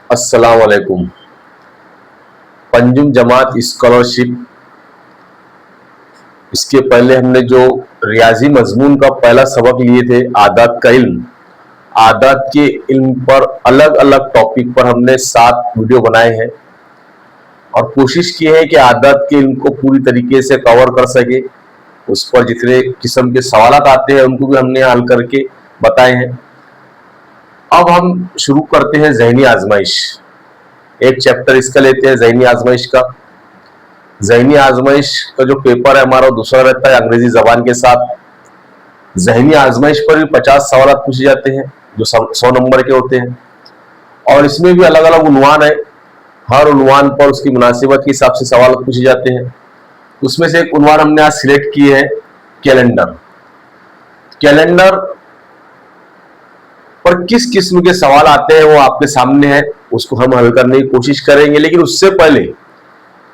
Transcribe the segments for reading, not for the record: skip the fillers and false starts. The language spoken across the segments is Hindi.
अस्सलाम वालेकुम। पंजुम जमात स्कॉलरशिप, इसके पहले हमने जो रियाजी मजमून का पहला सबक लिए थे आदात का इल्म, आदात के इल्म पर अलग अलग टॉपिक पर हमने 7 वीडियो बनाए हैं और कोशिश की है कि आदात के इल्म को पूरी तरीके से कवर कर सके। उस पर जितने किस्म के सवालात आते हैं उनको भी हमने हल करके बताए हैं। अब हम शुरू करते हैं ज़हनी आजमाइश। एक चैप्टर इसका लेते हैं ज़हनी आजमाइश का। ज़हनी आजमाइश का जो पेपर है हमारा दूसरा रहता है अंग्रेजी जबान के साथ। ज़हनी आजमाइश पर भी 50 सवाल पूछे जाते हैं जो 100 नंबर के होते हैं और इसमें भी अलग अलग उन्वान है। हर उन्वान पर उसकी मुनासिबत के हिसाब से सवाल पूछे जाते हैं। उसमें से एक उन्वान हमने आज सिलेक्ट किए है कैलेंडर। कैलेंडर पर किस किस्म के सवाल आते हैं वो आपके सामने है, उसको हम हल करने की कोशिश करेंगे। लेकिन उससे पहले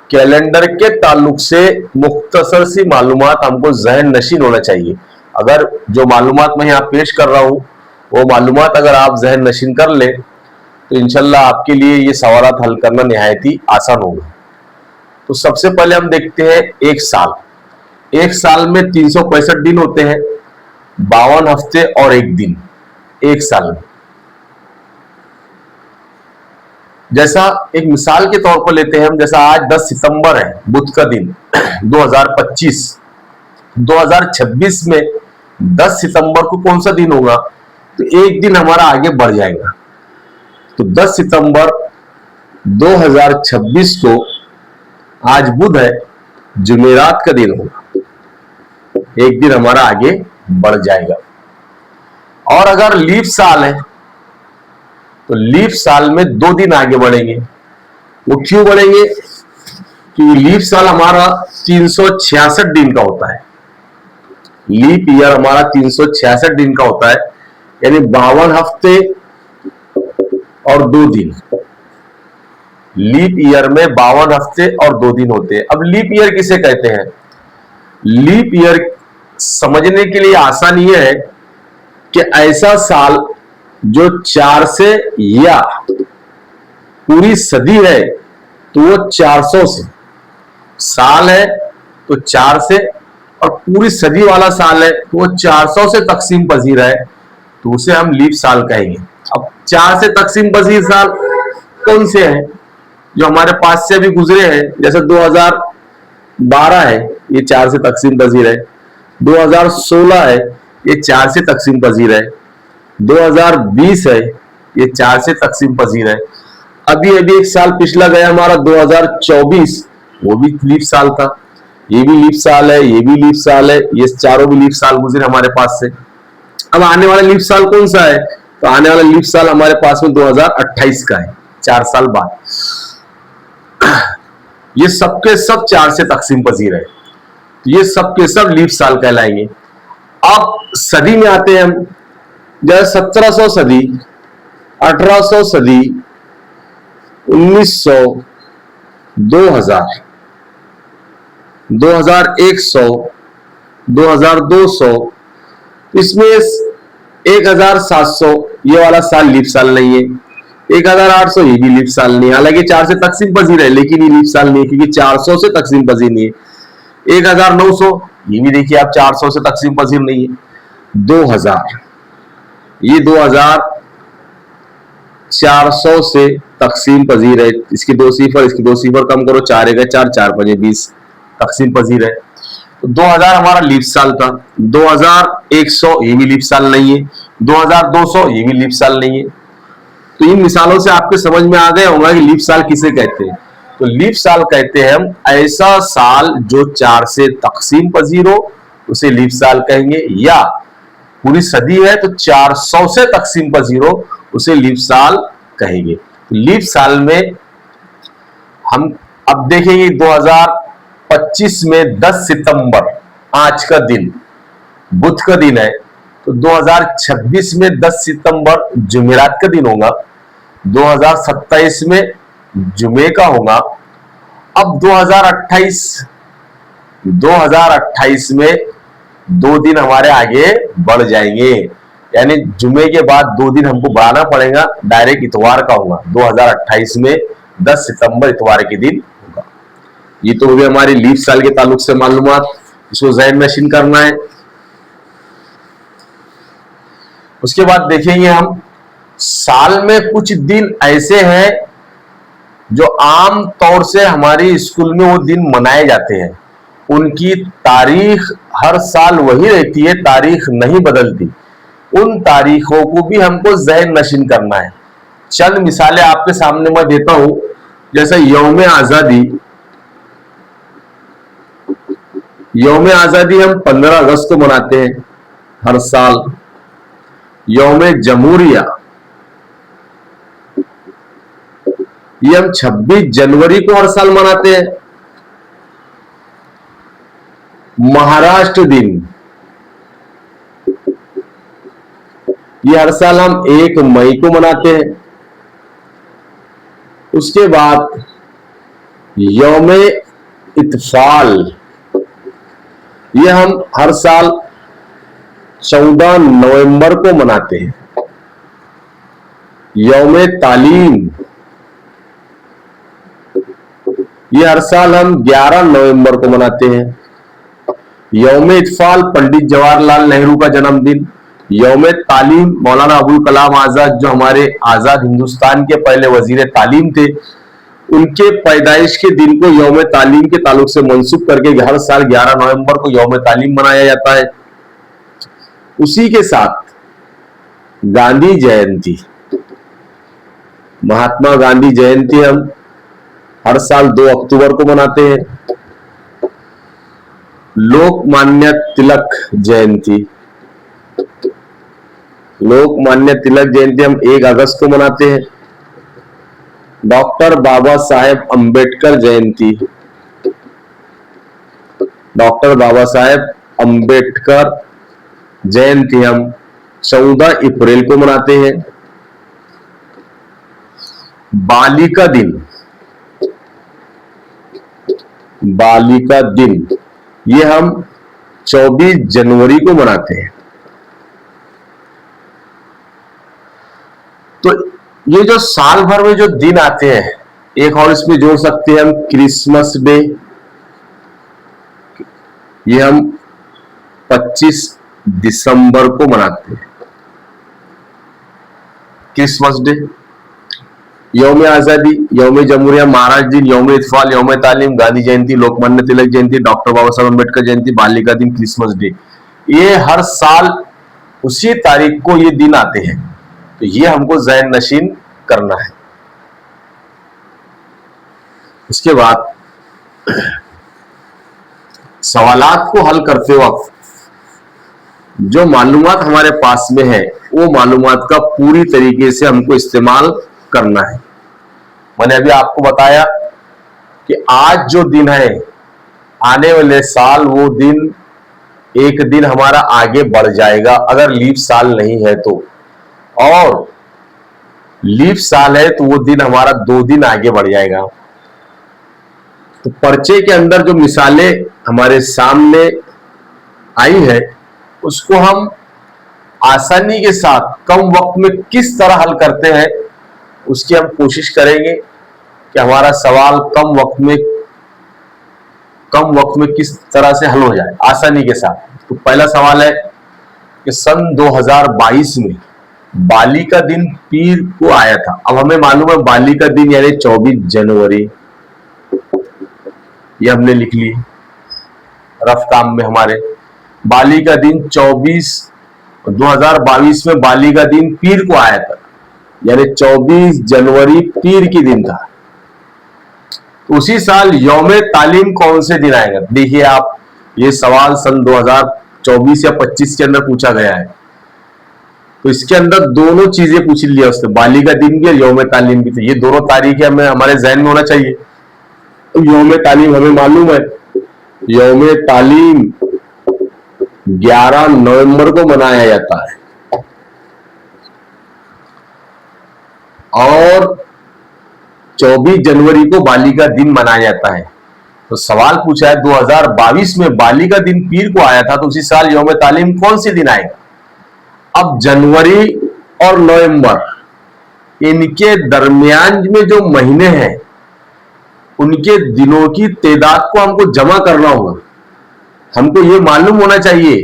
कैलेंडर के ताल्लुक से मुख्तसर सी मालूमात हमको ज़हन नशीन होना चाहिए। अगर जो मालूमात मैं यहाँ पेश कर रहा हूँ वो मालूमात अगर आप ज़हन नशीन कर ले तो इंशाल्लाह आपके लिए ये सवालात हल करना निहायत ही आसान होगा। तो सबसे पहले हम देखते हैं एक साल। एक साल में 365 दिन होते हैं, 52 हफ्ते और एक दिन एक साल में। जैसा एक मिसाल के तौर पर लेते हैं हम, जैसा आज 10 सितंबर है, बुध का दिन 2025। 2026 में 10 सितंबर को कौन सा दिन होगा? तो एक दिन हमारा आगे बढ़ जाएगा। तो 10 सितंबर 2026 को आज बुध है, जुमेरात का दिन होगा, एक दिन हमारा आगे बढ़ जाएगा। और अगर लीप साल है तो लीप साल में 2 दिन आगे बढ़ेंगे। वो क्यों बढ़ेंगे? क्योंकि लीप साल हमारा 366 दिन का होता है। लीप ईयर हमारा 366 दिन का होता है, यानी 52 हफ्ते और 2 दिन। लीप ईयर में 52 हफ्ते और 2 दिन होते हैं। अब लीप ईयर किसे कहते हैं? लीप ईयर समझने के लिए आसान यह है कि ऐसा साल जो 4 से या पूरी सदी है तो वो 400 से साल है, तो 4 से, और पूरी सदी वाला साल है तो वो 400 से तकसीम पजीर है, तो उसे हम लीप साल कहेंगे। अब 4 से तकसीम पजीर साल कौन से हैं? जो हमारे पास से अभी गुजरे हैं, जैसे 2012 है, ये 4 से तकसीम पजीर है। 2016 है, ये 4 से तकसीम पजीर है। 2020 है, ये 4 से तकसीम पजीर है। अभी अभी एक साल पिछला गया हमारा 2024, वो भी लीप साल था। ये भी लीप साल है, ये भी लीप साल है, ये चारों भी लीप साल गुजरे हमारे पास से। अब आने वाला लीप साल कौन सा है? तो आने वाला लीप साल हमारे पास में 2028 का है, 4 साल बाद। ये सबके सब 4 से तकसीम पजीर है, ये सबके सब लीप साल कहलाएंगे। अब सदी में आते हैं हम, जैसे 1700 सदी, 1800 सदी, 1900, 2000, 2100, 2200, इसमें 1700 ये वाला साल लीप साल नहीं है। 1800 ये भी लीप साल नहीं है, हालांकि 4 से तकसीम पजीर है लेकिन ये लीप साल नहीं है क्योंकि 400 से तकसीम पजीर नहीं है। 1900 ये भी देखिए आप 400 से तकसीम पजीर नहीं है। 2000 ये 2400 से तकसीम पजीर है। इसकी 2 सिफर, इसकी 2 सिफर कम करो, 4 1 4, 4 5 20, तकसीम पजीर है। तो 2000 हमारा लीप साल था। 2100 ये भी लीप साल नहीं है। 2200 ये भी लीप साल नहीं है। तो इन मिसालों से आपके समझ में आ गया होगा कि लीप साल किसे कहते हैं। तो लीप साल कहते हैं हम ऐसा साल जो 4 से तकसीम पजीर हो, उसे लीप साल कहेंगे, या पूरी सदी है तो 400 से तकसीम पजीर हो, उसे लीप साल कहेंगे। तो लीप साल में हम अब देखेंगे 2025 में 10 सितंबर आज का दिन बुध का दिन है, तो 2026 में 10 सितंबर जुमेरात का दिन होगा। 2027 में जुमे का होगा। अब 2028 में 2 दिन हमारे आगे बढ़ जाएंगे, यानी जुमे के बाद 2 दिन हमको बढ़ाना पड़ेगा, डायरेक्ट इतवार का होगा 2028 में 10 सितंबर इतवार के दिन होगा। ये तो हो गया हमारी लीप साल के ताल्लुक से मालूमात, इसको ज़हन नशीन करना है। उसके बाद देखेंगे हम साल में कुछ दिन ऐसे हैं जो आम तौर से हमारी स्कूल में वो दिन मनाए जाते हैं, उनकी तारीख हर साल वही रहती है, तारीख नहीं बदलती। उन तारीखों को भी हमको ज़हन नशीन करना है। चंद मिसालें आपके सामने मैं देता हूं, जैसे यौम आज़ादी। यौम आज़ादी हम 15 अगस्त को मनाते हैं हर साल। यौम जमहूरिया ये हम 26 जनवरी को हर साल मनाते हैं। महाराष्ट्र दिन ये हर साल हम 1 मई को मनाते हैं। उसके बाद यौम इत्फाल ये हम हर साल 14 नवंबर को मनाते हैं। यौम तालीम ये हर साल हम 11 नवंबर को मनाते हैं। यौम इत्फाल पंडित जवाहरलाल नेहरू का जन्मदिन। यौम तालीम मौलाना अबुल कलाम आजाद जो हमारे आजाद हिंदुस्तान के पहले वजीर तालीम थे, उनके पैदाइश के दिन को यौम तालीम के ताल्लुक से मंसूब करके हर साल 11 नवंबर को यौम तालीम मनाया जाता है। उसी के साथ गांधी जयंती, महात्मा गांधी जयंती हम हर साल 2 अक्टूबर को मनाते हैं। लोकमान्य तिलक जयंती, लोकमान्य तिलक जयंती हम 1 अगस्त को मनाते हैं। डॉक्टर बाबा साहेब अंबेडकर जयंती, डॉक्टर बाबा साहेब अंबेडकर जयंती हम 14 अप्रैल को मनाते हैं। बालिका दिन, बालिका दिन ये हम 24 जनवरी को मनाते हैं। तो ये जो साल भर में जो दिन आते हैं, एक और इसमें जोड़ सकते हैं हम क्रिसमस डे, ये हम 25 दिसंबर को मनाते हैं क्रिसमस डे। यौम आजादी, यौम जमहूरिया, महाराज दिन, यौम इत्फाल, यौम तालीम, गांधी जयंती, लोकमान्य तिलक जयंती, डॉक्टर बाबा साहब अम्बेडकर जयंती, बालिका दिन, क्रिसमस डे, ये हर साल उसी तारीख को ये दिन आते हैं। तो ये हमको ज़हन नशीन करना है। इसके बाद सवालात को हल करते वक्त जो मालूमात हमारे पास में है, वो मालूमात का पूरी तरीके से हमको इस्तेमाल करना है। मैंने अभी आपको बताया कि आज जो दिन है, आने वाले साल वो दिन एक दिन हमारा आगे बढ़ जाएगा अगर लीप साल नहीं है तो, और लीप साल है तो वो दिन हमारा 2 दिन आगे बढ़ जाएगा। तो पर्चे के अंदर जो मिसालें हमारे सामने आई है, उसको हम आसानी के साथ कम वक्त में किस तरह हल करते हैं, उसकी हम कोशिश करेंगे कि हमारा सवाल कम वक्त में किस तरह से हल हो जाए आसानी के साथ। तो पहला सवाल है कि सन 2022 में बालिका दिन पीर को आया था। अब हमें मालूम है बालिका दिन यानी 24 जनवरी, ये हमने लिख ली रफ काम में हमारे। बालिका दिन 2022 में बालिका दिन पीर को आया था, यानी 24 जनवरी पीर की दिन था। उसी साल यौम तालीम कौन से दिन आएगा? देखिए आप, ये सवाल सन 2024 या 25 के अंदर पूछा गया है, तो इसके अंदर दोनों चीजें पूछ लिया उसने, बालिका दिन भी और यौम तालीम भी। तो ये दोनों तारीखें हमें हमारे जहन में होना चाहिए। तो यौम तालीम हमें मालूम है, यौम तालीम 11 नवंबर को मनाया जाता है, और 24 जनवरी को बालिका दिन मनाया जाता है। तो सवाल पूछा है 2022 में बालिका दिन पीर को आया था, तो उसी साल यौम तालीम कौन से दिन आएगा? अब जनवरी और नवंबर, इनके दरमियान में जो महीने हैं उनके दिनों की तादाद को हमको जमा करना होगा। हमको ये मालूम होना चाहिए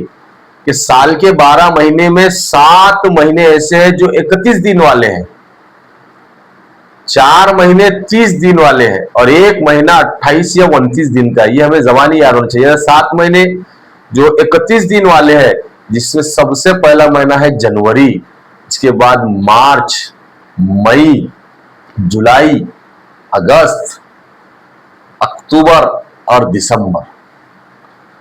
कि साल के 12 महीने में 7 महीने ऐसे हैं जो 31 दिन वाले हैं, 4 महीने 30 दिन वाले हैं और एक महीना 28 या 29 दिन का। ये हमें जबानी याद होना चाहिए। 7 महीने जो 31 दिन वाले हैं, जिसमें सबसे पहला महीना है जनवरी, इसके बाद मार्च, मई, जुलाई, अगस्त, अक्टूबर और दिसंबर।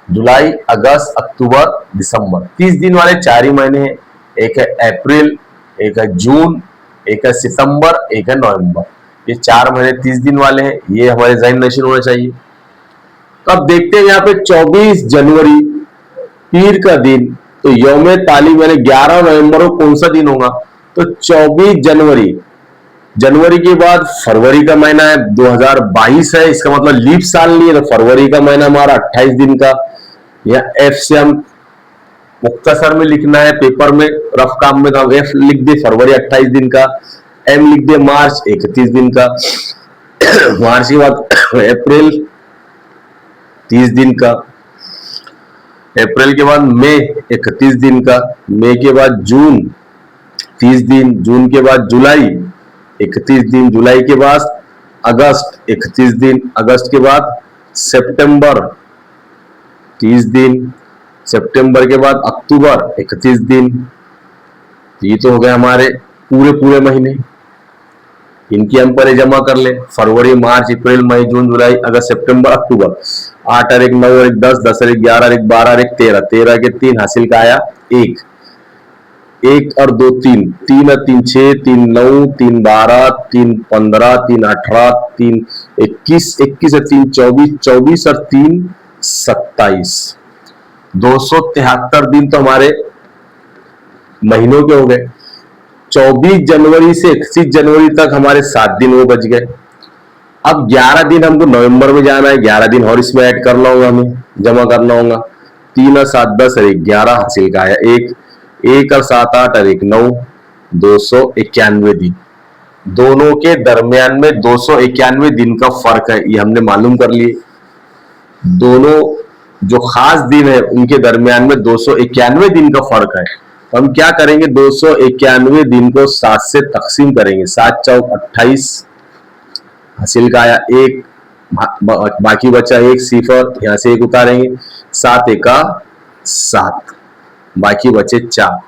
जुलाई, अगस्त, अक्टूबर, दिसंबर 30 दिन वाले 4 ही महीने हैं। एक है अप्रैल, एक है जून, एक है सितंबर, एक है नवंबर। ये 4 महीने 30 दिन वाले हैं। ये हमारे ज़हन नशीन होना चाहिए। तो अब देखते हैं यहाँ पे 24 जनवरी पीर का दिन, तो यौम तालीम यानी 11 नवंबर को कौन सा दिन होगा? तो 24 जनवरी। जनवरी के बाद फरवरी का महीना है, 2022 है, इसका मतलब लीप साल नहीं है, तो फरवरी का महीना हमारा 28 दिन का। या एफ से हम मुख्तसर में लिखना है, पेपर में रफ काम में, तो हम एफ लिख दे फरवरी 28 दिन का, एम लिख दे मार्च 31 दिन का, मार्च के बाद अप्रैल 30 दिन का, अप्रैल के बाद मई 31 दिन का, मई के बाद जून 30 दिन, जून के बाद जुलाई 31 दिन, जुलाई के बाद अगस्त 31 दिन, अगस्त के बाद सितंबर 30 दिन, सितंबर के बाद अक्टूबर 31 दिन। ये तो हो गए हमारे पूरे पूरे महीने। इनकी हम पहले जमा कर ले, फरवरी, मार्च, अप्रैल, मई, जून, जुलाई, अगस्त, सितंबर, अक्टूबर। 8 और 1 9 और 1 10, 10 और 1 11 और 1 12 और 1 13, 13 के 3 हासिल का आया 1, 1 और 2 3, 3 और 3 6, 3 9, 3 12, 3 15, 3 18, 3 21, 21 और 3 24, 24 और 3 27, 273 दिन तो हमारे महीनों के हो गए। 24 जनवरी से 31 जनवरी तक हमारे 7 दिन वो बच गए। अब 11 दिन हमको नवंबर में जाना है, 11 दिन और इसमें ऐड करना होगा, हमें जमा करना होगा। 3 और 7 10 और 1 11 हासिल का आया 1, 1 और 7 8 और 1 9, 291 दिन। दोनों के दरमियान में 291 दिन का फर्क है, ये हमने मालूम कर लिए। दोनों जो खास दिन है उनके दरमियान में 291 दिन का फर्क है। तो हम क्या करेंगे, 291 दिन को 7 से तकसीम करेंगे। 7 चौक 28 हासिल का आया 1, बाकी बचा 1 सिफर, यहां से 1 उतारेंगे, 7 एका 7, बाकी बचे 4।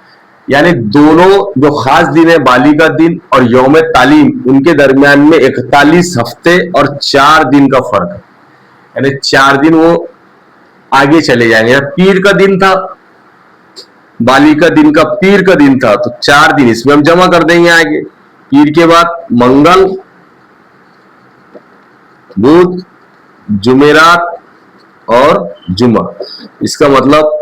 यानी दोनों जो खास दिन है, बाली का दिन और यौम तालीम, उनके दरमियान में 41 हफ्ते और 4 दिन का फर्क है। यानी 4 दिन वो आगे चले जाएंगे। पीर का दिन था, बाली का दिन का पीर का दिन था, तो 4 दिन इसमें हम जमा कर देंगे आगे। पीर के बाद मंगल, बुध, जुमेरात और जुमा। इसका मतलब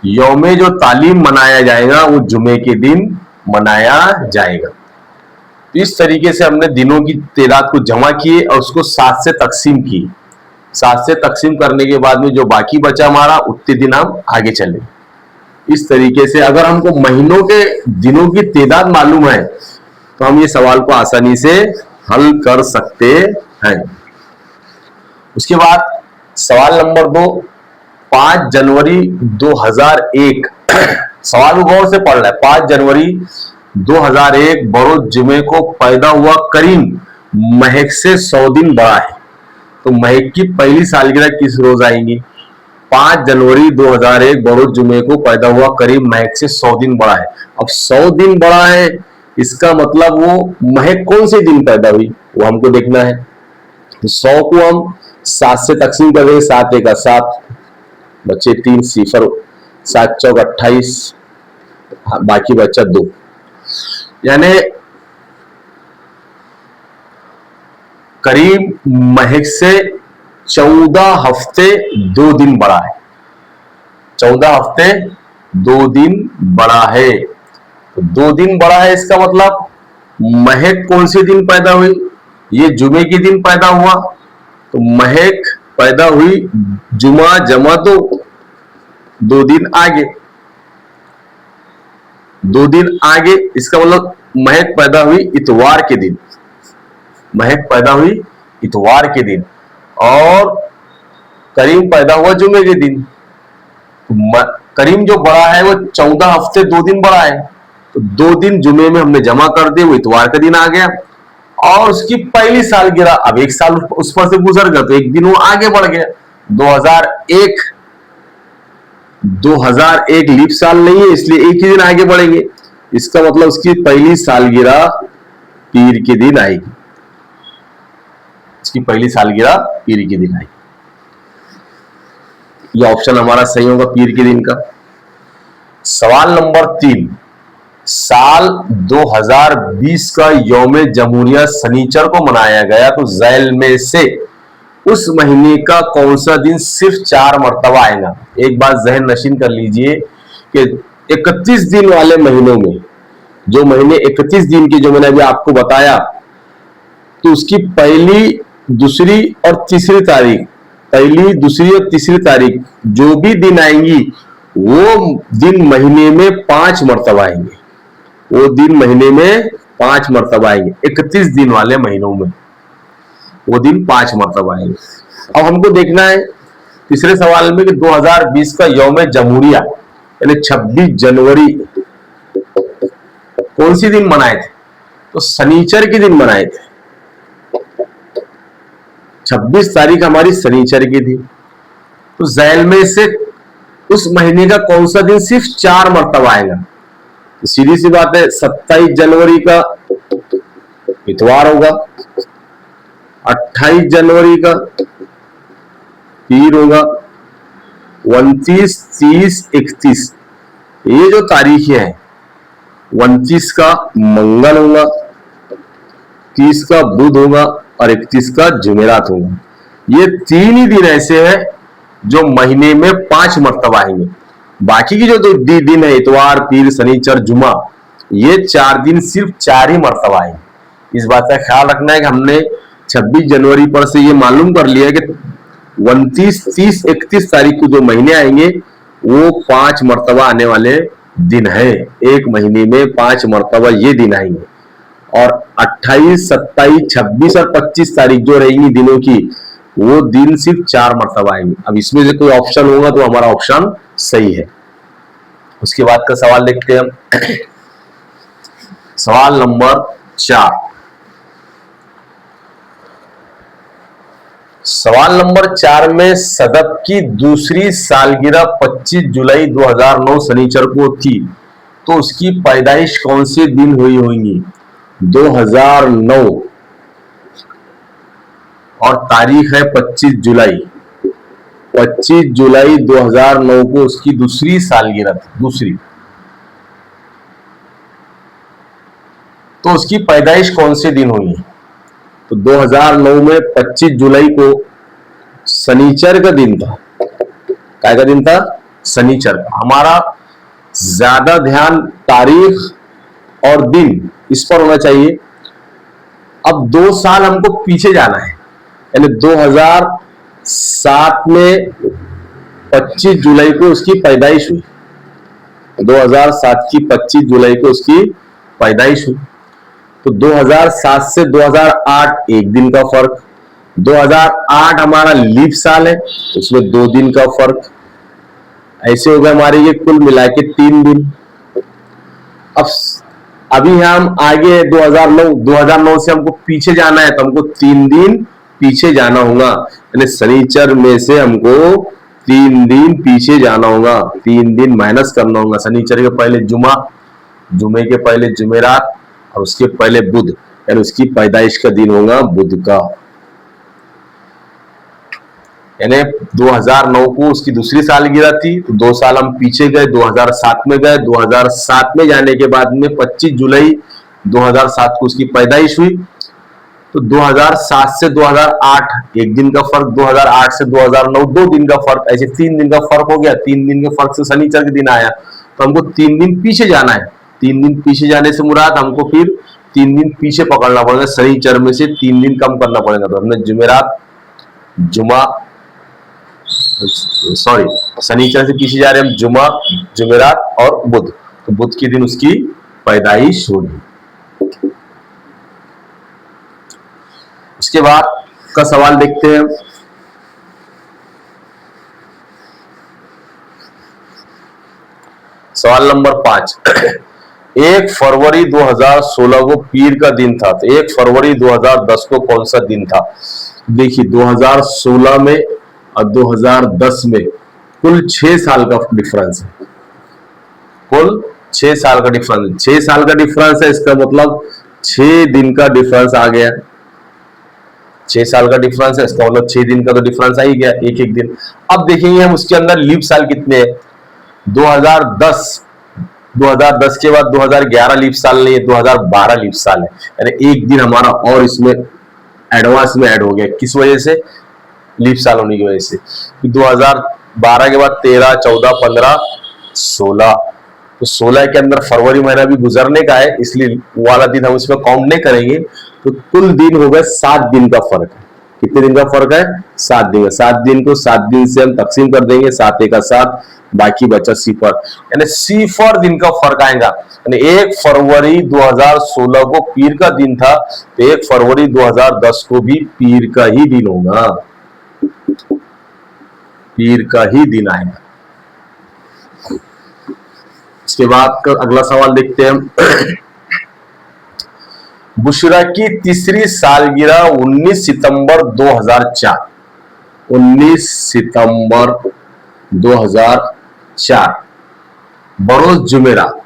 यौमे जो तालीम मनाया जाएगा वो जुमे के दिन मनाया जाएगा। तो इस तरीके से हमने दिनों की तादाद को जमा किए और उसको 7 से तकसीम की। 7 से तकसीम करने के बाद में जो बाकी बचा हमारा, उतने दिन हम आगे चले। इस तरीके से अगर हमको महीनों के दिनों की तादाद मालूम है तो हम ये सवाल को आसानी से हल कर सकते हैं। उसके बाद सवाल नंबर 2, 5 जनवरी 2001। सवाल को गौर से पढ़ रहा है। 5 जनवरी 2001 बरोज जुमे को पैदा हुआ करीम महक से 100 दिन बड़ा है। तो महक की पहली सालगिरह किस रोज आएंगी? 5 जनवरी 2001 बरोज जुमे को पैदा हुआ करीम महक से 100 दिन बड़ा है। अब 100 दिन बड़ा है, इसका मतलब वो महक कौन से दिन पैदा हुई वो हमको देखना है। तो 100 को हम 7 से तकसीम कर देंगे। 7 एका 7, बच्चे 3 सिफर, 7 चौक 28, बाकी बच्चा 2। यानी करीब महक से 14 हफ्ते 2 दिन बड़ा है। 14 हफ्ते 2 दिन बड़ा है। तो 2 दिन बड़ा है, इसका मतलब महक कौन से दिन पैदा हुई? ये जुमे के दिन पैदा हुआ। तो महक पैदा हुई जुमा जमा, तो 2 दिन आगे। 2 दिन आगे, इसका मतलब महक पैदा हुई इतवार के दिन, महक पैदा हुई इतवार के दिन, और करीम पैदा हुआ जुमे के दिन। करीम जो बड़ा है वो 14 हफ्ते 2 दिन बड़ा है, तो 2 दिन जुमे में हमने जमा कर दिए, वो इतवार का दिन आ गया। और उसकी पहली सालगिरह, अब 1 साल उस पर से गुजर गया तो 1 दिन वो आगे बढ़ गया। 2001 लीप साल नहीं है, इसलिए एक ही दिन आगे बढ़ेंगे। इसका मतलब उसकी पहली सालगिरह पीर के दिन आएगी, इसकी पहली सालगिरह पीर के दिन आएगी। यह ऑप्शन हमारा सही होगा, पीर के दिन का। सवाल नंबर 3, साल 2020 का यौम जमहूरिया शनिचर को मनाया गया, तो झैल में से उस महीने का कौन सा दिन सिर्फ 4 मरतबा आएगा। एक बात जहन नशीन कर लीजिए कि 31 दिन वाले महीनों में, जो महीने 31 दिन के जो मैंने अभी आपको बताया, तो उसकी पहली, दूसरी और तीसरी तारीख, पहली, दूसरी और तीसरी तारीख जो भी दिन आएंगी वो दिन महीने में 5 मरतबा आएंगे, वो दिन महीने में 5 मरतबा आएंगे। 31 दिन वाले महीनों में वो दिन 5 मरतबा आएंगे। अब हमको देखना है तीसरे सवाल में कि 2020 का यौम जमहूरिया यानी 26 जनवरी कौन सी दिन मनाए थे, तो शनिचर के दिन मनाए थे। 26 तारीख हमारी शनिचर की थी, तो झैल में से उस महीने का कौन सा दिन सिर्फ 4 मरतबा आएगा, तो सीधी सी बात है 27 जनवरी का इतवार होगा, 28 जनवरी का पीर होगा, 29, 30, 31 ये जो तारीखें हैं, 29 का मंगल होगा, 30 का बुध होगा और 31 का जुमेरात होगा। ये 3 ही दिन ऐसे हैं जो महीने में 5 मरतबा आएंगे। बाकी की जो दिन है, इतवार, पीर, शनिचर, जुमा, ये 4 दिन सिर्फ 4 ही मरतबा आएंगे। इस बात का ख्याल रखना है कि हमने 26 जनवरी पर से ये मालूम कर लिया कि 29, 30, 31 तारीख को जो महीने आएंगे वो 5 मरतबा आने वाले दिन है। एक महीने में 5 मरतबा ये दिन आएंगे, और 28, 27, 26 और 25 तारीख जो रहेंगी दिनों की, वो दिन सिर्फ 4 मरतबा आएंगे। अब इसमें से कोई ऑप्शन होगा तो हमारा ऑप्शन सही है। उसके बाद का सवाल देखते हैं हम। सवाल नंबर 4, सवाल नंबर 4 में सदफ की दूसरी सालगिरह 25 जुलाई 2009 शनिचर को थी, तो उसकी पैदाइश कौन से दिन हुई होगी। 2009 और तारीख है 25 जुलाई। 25 जुलाई 2009 को उसकी दूसरी सालगिरह थी, दूसरी। तो उसकी पैदाइश कौन से दिन हुई, तो 2009 में 25 जुलाई को शनिचर का दिन था। क्या का दिन था, शनिचर का। हमारा ज्यादा ध्यान तारीख और दिन इस पर होना चाहिए। अब 2 साल हमको पीछे जाना है, यानी 2007 में 25 जुलाई को उसकी पैदाइश हुई। 2007 की 25 जुलाई को उसकी पैदाइश हुई, तो 2007 से 2008 एक दिन का फर्क। 2008 हमारा लीप साल है, उसमें 2 दिन का फर्क। ऐसे हो गए हमारे ये कुल मिला के 3 दिन। अब अभी हम आगे 2009 से हमको पीछे जाना है, तो हमको 3 दिन पीछे जाना होगा, यानी शनिचर में से हमको 3 दिन पीछे जाना होगा, 3 दिन माइनस करना होगा। शनिचर के पहले जुमा, जुमे के पहले जुमेरात और उसके पहले बुध, यानी उसकी पैदाइश का दिन होगा बुध का। यानी 2009 को उसकी दूसरी सालगिरह थी, तो 2 साल हम पीछे गए, 2007 में गए। 2007 में जाने के बाद में 25 जुलाई 2007 को उसकी पैदाइश हुई, तो 2007 से 2008 एक दिन का फर्क, 2008 से 2009 2 दिन का फर्क, ऐसे 3 दिन का फर्क हो गया। 3 दिन के फर्क से शनिचर के दिन आया, तो हमको 3 दिन पीछे जाना है। 3 दिन पीछे जाने से मुराद हमको फिर 3 दिन पीछे पकड़ना पड़ेगा, शनिचर में से 3 दिन कम करना पड़ेगा। तो हमने जुमेरात, जुमा, सॉरी शनिचर से पीछे जा रहे हैं हम, जुमा, जुमेरात और बुध। तो तो बुध के दिन उसकी पैदाइश होगी। उसके बाद का सवाल देखते हैं। सवाल नंबर 5, 1 फरवरी 2016 को पीर का दिन था, तो 1 फरवरी 2010 को कौन सा दिन था? देखिए 2016 में और 2010 में कुल 6 साल का डिफरेंस है। कुल 6 साल का डिफरेंस, 6 साल का डिफरेंस है, इसका मतलब 6 दिन का डिफरेंस आ गया। 6 साल का डिफरेंस है, इसका मतलब 6 दिन का तो डिफरेंस आ ही गया, एक एक दिन। अब देखेंगे हम उसके अंदर लीप साल कितने हैं। 2010 के बाद 2011 लीप साल नहीं है, 2012 लीप साल है, यानी एक दिन हमारा और इसमें एडवांस में ऐड हो गया। किस वजह से? लीप साल होने की वजह से। 2012 के बाद 13, 14, 15, 16, तो 16 के अंदर फरवरी महीना भी गुजरने का है, इसलिए वो वाला दिन हम इसमें काउंट नहीं करेंगे। तो कुल दिन हो गए 7 दिन का फर्क है। कितने दिन का फर्क है? 7 दिन। 7 दिन को 7 दिन से हम तकसीम कर देंगे, 7 का 7, बाकी बचा सिफर, यानी सिफर दिन का फर्क आएगा। यानी 1 फरवरी 2016 को पीर का दिन था, तो 1 फरवरी 2010 को भी पीर का ही दिन होगा, पीर का ही दिन आएगा। इसके बाद अगला सवाल देखते हैं हम। बुशरा की तीसरी सालगिरह 19 सितंबर 2004, 19 सितंबर 2004 बरोज जुमेरात,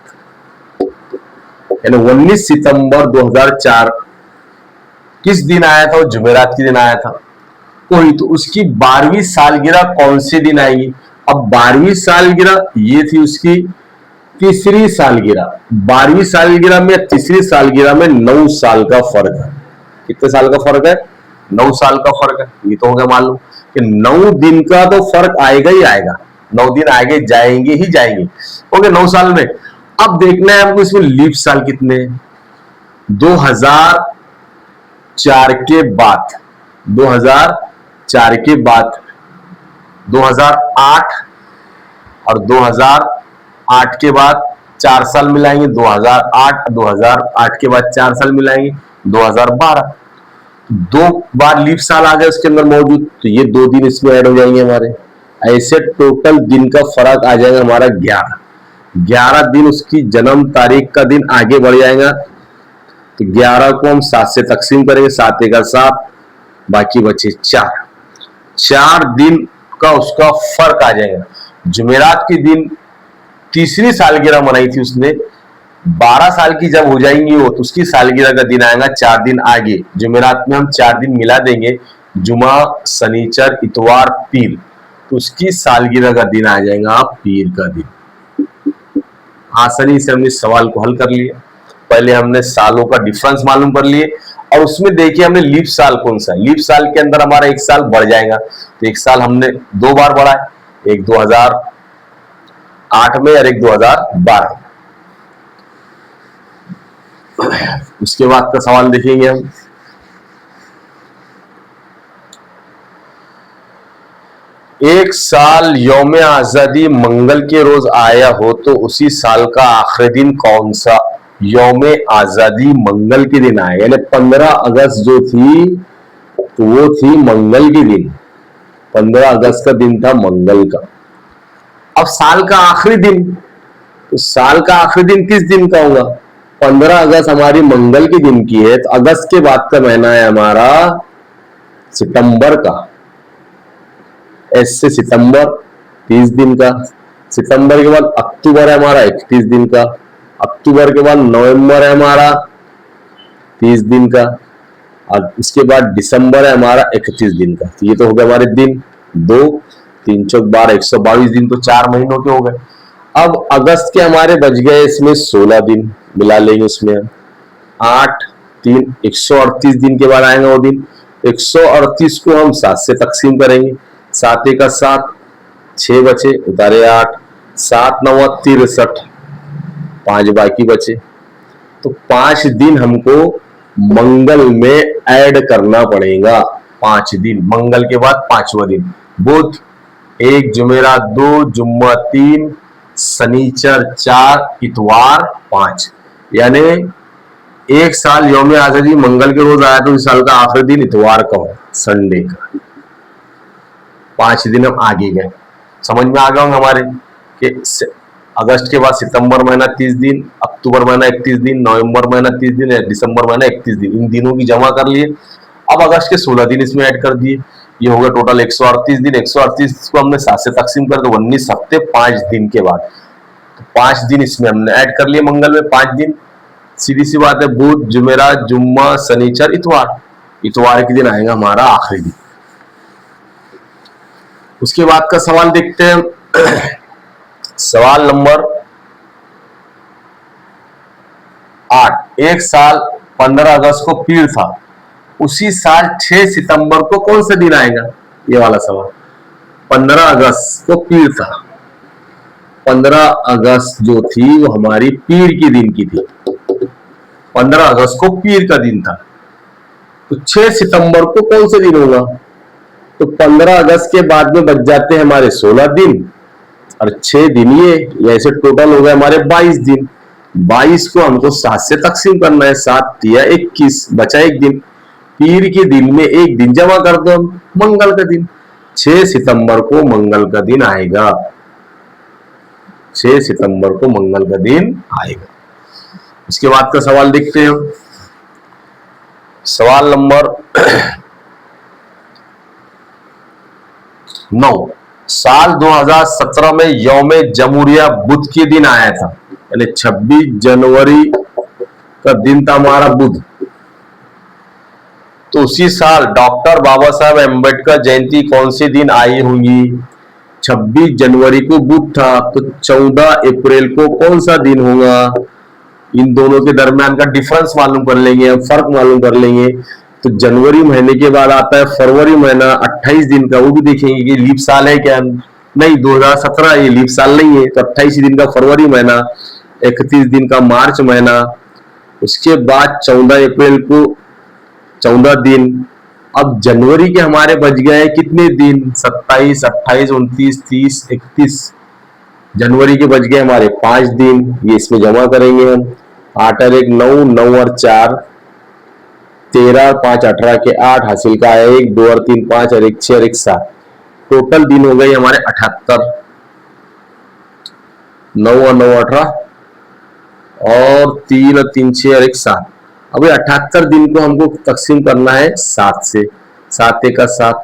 यानी 19 सितंबर 2004 किस दिन आया था? वो जुमेरात के दिन आया था कोई, तो उसकी 12वीं सालगिरह कौन से दिन आएगी? अब 12वीं सालगिरह ये थी उसकी तीसरी सालगिरह, 12वीं सालगिरह में तीसरी सालगिरह में 9 साल का फर्क है। कितने साल का फर्क है? 9 साल का फर्क है। ये तो हो गया मालूम कि 9 दिन का तो फर्क आएगा ही आएगा, 9 दिन आगे जाएंगे ही जाएंगे, हो गया 9 साल में। अब देखना है आपको इसमें लीप साल कितने हैं। 2004 के बाद, 2004 के बाद 2008 और 2008 के बाद 4 साल मिलाएंगे, 2008 के बाद 4 साल मिलाएंगे, 2012। 2 बार लीप साल आ गया उसके अंदर मौजूद, तो ये 2 दिन इसमें ऐड हो जाएंगे हमारे। ऐसे टोटल दिन का फर्क आ जाएगा हमारा 11 दिन। उसकी जन्म तारीख का दिन आगे बढ़ जाएगा, तो 11 को हम 7 से तकसीम करेंगे, 7 का 7, बाकी बचे 4 दिन का उसका फर्क आ जाएगा। जुमेरात के दिन तीसरी सालगिरह मनाई थी उसने, 12 साल की जब हो जाएंगी वो, तो उसकी सालगिरह का दिन आएगा 4 दिन आगे। जुमेरात में हम 4 दिन मिला देंगे, जुमा, शनिचर, इतवार, पीर, तो उसकी सालगिरह का दिन आ जाएगा पीर का दिन। आसानी से हमने सवाल को हल कर लिया। पहले हमने सालों का डिफरेंस मालूम कर लिए, और उसमें देखिए हमने लीप साल कौन सा है। लीप साल के अंदर हमारा 1 साल बढ़ जाएगा, तो 1 साल हमने 2 बार बढ़ाए, एक 2008 में और एक 2012। उसके बाद का सवाल देखेंगे हम। एक साल यौम आजादी मंगल के रोज आया हो तो उसी साल का आखिरी दिन कौन सा यौम आजादी मंगल के दिन आया, यानी 15 अगस्त जो थी तो वो थी मंगल के दिन, 15 अगस्त का दिन था मंगल का। अब साल का आखिरी दिन, तो साल का आखिरी दिन किस दिन का होगा? 15 अगस्त हमारी मंगल के दिन की है, तो अगस्त के बाद का महीना है हमारा सितंबर का। ऐसे सितंबर 30 दिन का, सितंबर के बाद अक्टूबर है हमारा 31 दिन का, अक्टूबर के बाद नवंबर है हमारा 30 दिन का, और इसके बाद दिसंबर है हमारा 31 दिन का। तो ये तो हो गए हमारे दिन, 2 3 चौक 12, 122 दिन, तो 4 महीनों के हो गए। अब अगस्त के हमारे बच गए इसमें 16 दिन, मिला लेंगे उसमें 8 3 138 दिन के बाद आएगा वो दिन। 138 को हम 7 से तकसीम करेंगे, 7 का 7, 6 बचे, उतारे 8, 7 9 63, 5 बाकी बचे। तो 5 दिन हमको मंगल में ऐड करना पड़ेगा, 5 दिन। मंगल के बाद 5वां दिन बुध, 1 जुमेरात, 2 जुम्मा, 3 शनिचर 4, इतवार 5, यानी एक साल यौम आजादी मंगल के रोज आया तो इस साल का आखिरी दिन इतवार का हो, संडे का। 5 दिन हम आगे गए। समझ में आ गया होंगे हमारे कि अगस्त के बाद सितंबर महीना 30 दिन, अक्टूबर महीना 31 दिन, नवंबर महीना 30 दिन, दिसंबर महीना 31 दिन, इन दिनों की जमा कर लिए। अब अगस्त के 16 दिन इसमें ऐड कर दिए, ये हो गया टोटल 138 दिन। 138 को हमने 7 से तकसीम कर, तो 19 हफ्ते 5 दिन के बाद, तो 5 दिन इसमें हमने ऐड कर लिए। मंगल में 5 दिन, सीधी सी बात है। बुध, जुमेरात, जुम्मा, शनिचर, इतवार, इतवार के दिन आएगा हमारा आखिरी दिन। उसके बाद का सवाल देखते हैं। सवाल नंबर 8। एक साल 15 अगस्त को पीर था, उसी साल 6 सितंबर को कौन सा दिन आएगा? ये वाला सवाल। 15 अगस्त को पीर था, 15 अगस्त जो थी वो हमारी पीर की दिन की थी। 15 अगस्त को पीर का दिन था, तो 6 सितंबर को कौन सा दिन होगा? तो 15 अगस्त के बाद में बच जाते हैं हमारे 16 दिन और 6 दिन ये, ऐसे टोटल हो गए हमारे 22 दिन। 22 को हमको 7 से तकसीम करना है, 7 या 21, बचा 1 दिन। पीर के दिन में 1 दिन जमा कर दो, मंगल का दिन। 6 सितंबर को मंगल का दिन आएगा, 6 सितंबर को मंगल का दिन आएगा। इसके बाद का सवाल देखते हैं। सवाल नंबर 9। साल 2017 में यौम जमहूरिया बुध के दिन आया था, यानी 26 जनवरी का दिन था हमारा बुध। तो उसी साल डॉक्टर बाबा साहब अम्बेडकर जयंती कौन से दिन आई होंगी? 26 जनवरी को बुध था, तो 14 अप्रैल को कौन सा दिन होगा? इन दोनों के दरमियान का डिफरेंस मालूम कर लेंगे, फर्क मालूम कर लेंगे। तो जनवरी महीने के बाद आता है फरवरी महीना 28 दिन का, वो भी देखेंगे कि लीप साल है क्या। नहीं, 2017 ये लीप साल नहीं है, तो 28 दिन का फरवरी महीना, 31 दिन का मार्च महीना। उसके बाद 14 अप्रैल को 14 दिन। अब जनवरी के हमारे बच गए कितने दिन? 27, 28, 29, 30, 31। जनवरी के बच गए हमारे 5 दिन, ये इसमें जमा करेंगे हम। 8 और 1 9, 9 और 4 13, 5 18 के 8, हासिल का है 1, 2 और 3 5 और 1 6 और 1 7। टोटल दिन हो गए हमारे 78। 9 और 9 18 और 3 और 3 6 और 1 7। अब ये 78 दिन को हमको तकसीम करना है 7 से। 7 1 का 7,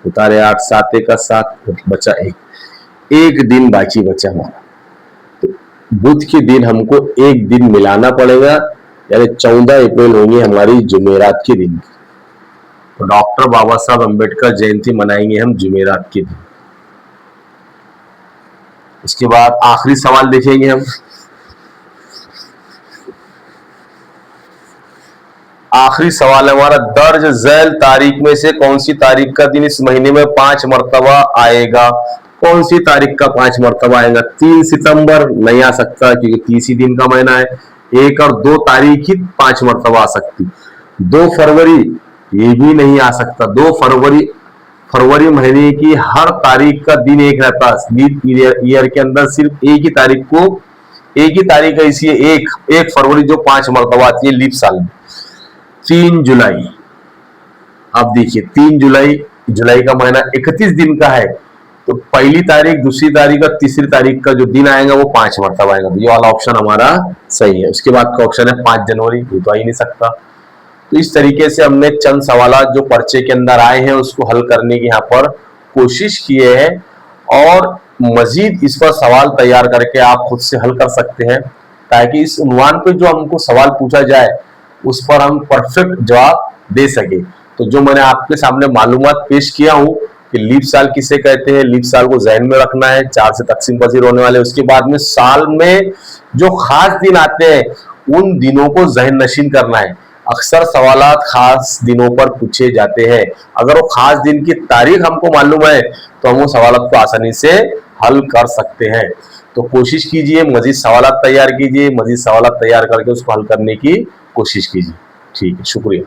उतारे 8, 7 1 का 7, बचा 1 दिन बाकी बचा हमारा। तो बुध के दिन हमको 1 दिन मिलाना पड़ेगा, यानी 14 अप्रैल होंगे हमारी जुमेरात के दिन। तो डॉक्टर बाबा साहब अम्बेडकर जयंती मनाएंगे हम जुमेरात के दिन। इसके बाद आखिरी सवाल देखेंगे हम। आखिरी सवाल है हमारा, दर्ज झैल तारीख में से कौन सी तारीख का दिन इस महीने में 5 मरतबा आएगा? कौन सी तारीख का 5 मरतबा आएगा? 3 सितंबर नहीं आ सकता क्योंकि 30 ही दिन का महीना है। 1 और 2 तारीख ही 5 मरतबा आ सकती। 2 फरवरी ये भी नहीं आ सकता। 2 फरवरी महीने की हर तारीख का दिन एक रहता है। लीप ईयर के अंदर सिर्फ एक ही तारीख ऐसी है, एक फरवरी जो 5 मरतबा आती है लीप साल में। 3 जुलाई, अब देखिए 3 जुलाई का महीना 31 दिन का है, तो पहली तारीख, दूसरी तारीख और तीसरी तारीख का जो दिन आएगा वो 5 मरतबा आएगा। तो ये वाला ऑप्शन हमारा सही है। उसके बाद का ऑप्शन है 5 जनवरी, ये तो आ ही नहीं सकता। तो इस तरीके से हमने चंद सवाल जो पर्चे के अंदर आए हैं उसको हल करने की यहाँ पर कोशिश किए हैं, और मजीद इस पर सवाल तैयार करके आप खुद से हल कर सकते हैं, ताकि इस उन्वान पे जो हमको सवाल पूछा जाए उस पर हम परफेक्ट जवाब दे सके। तो जो मैंने आपके सामने मालूमात पेश किया हूँ कि लीप साल किसे कहते हैं, लीप साल को जहन में रखना है। 4 से तकसीम पसीर होने वाले। उसके बाद में साल में जो खास दिन आते हैं उन दिनों को जहन नशीन करना है। अक्सर सवालात खास दिनों पर पूछे जाते हैं, अगर वो खास दिन की तारीख हमको मालूम है तो हम वो सवालात को आसानी से हल कर सकते हैं। तो कोशिश कीजिए, मजीद सवालात तैयार कीजिए, मजीद सवालात तैयार करके उसको हल करने की कोशिश कीजिए। ठीक है, शुक्रिया।